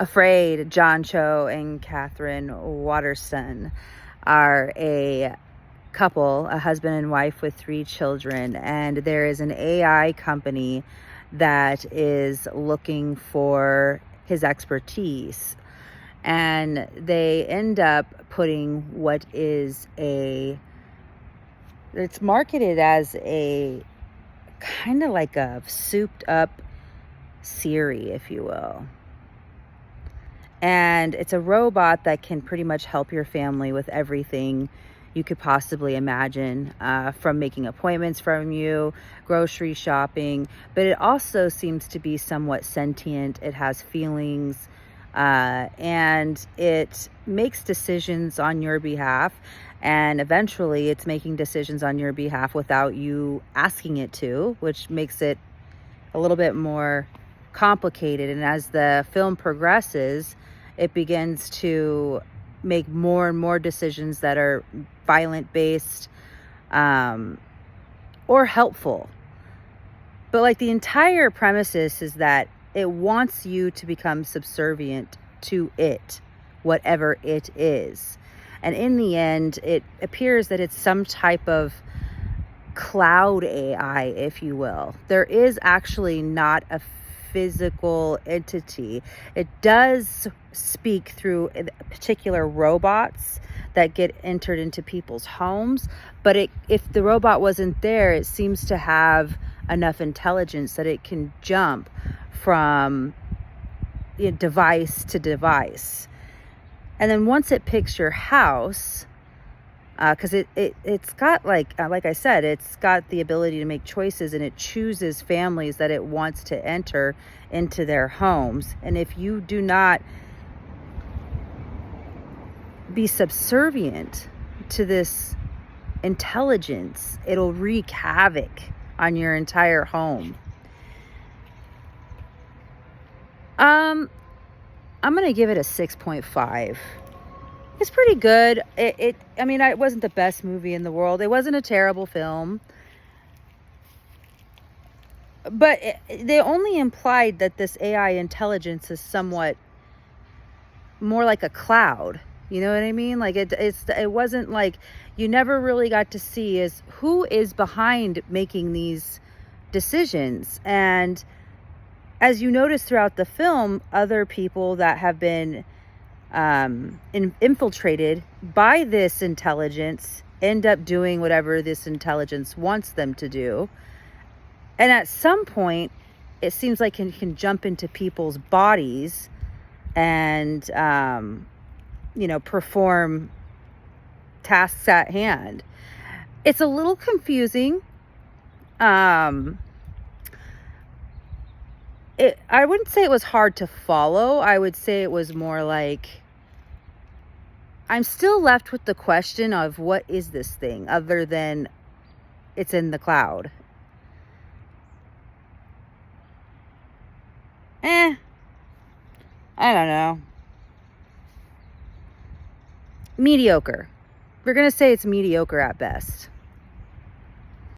Afraid, John Cho and Catherine Waterston are a couple, a husband and wife with 3 children, and there is an AI company that is looking for his expertise. And they end up putting it's marketed as a kind of like a souped up Siri, if you will. And it's a robot that can pretty much help your family with everything you could possibly imagine, from making appointments from you, grocery shopping. But it also seems to be somewhat sentient. It has feelings, and it makes decisions on your behalf. And eventually it's making decisions on your behalf without you asking it to, which makes it a little bit more complicated. And as the film progresses, it begins to make more and more decisions that are violent based, or helpful. But like the entire premises is that it wants you to become subservient to it, whatever it is. And in the end, it appears that it's some type of cloud AI, if you will. There is actually not a physical entity. It does speak through particular robots that get entered into people's homes, but if the robot wasn't there, it seems to have enough intelligence that it can jump from device to device. And then once it picks your house, because it's got, like I said, it's got the ability to make choices, and it chooses families that it wants to enter into their homes. And if you do not be subservient to this intelligence, it'll wreak havoc on your entire home. I'm gonna give it a 6.5. It's pretty good. I mean, it wasn't the best movie in the world. It wasn't a terrible film. But they only implied that this AI intelligence is somewhat more like a cloud. You know what I mean? Like it wasn't like, you never really got to see is who is behind making these decisions. And as you notice throughout the film, other people that have been infiltrated by this intelligence end up doing whatever this intelligence wants them to do. And at some point, it seems like it can jump into people's bodies and, perform tasks at hand. It's a little confusing. I wouldn't say it was hard to follow. I would say it was more like, I'm still left with the question of what is this thing other than it's in the cloud. I don't know. Mediocre. We're going to say it's mediocre at best.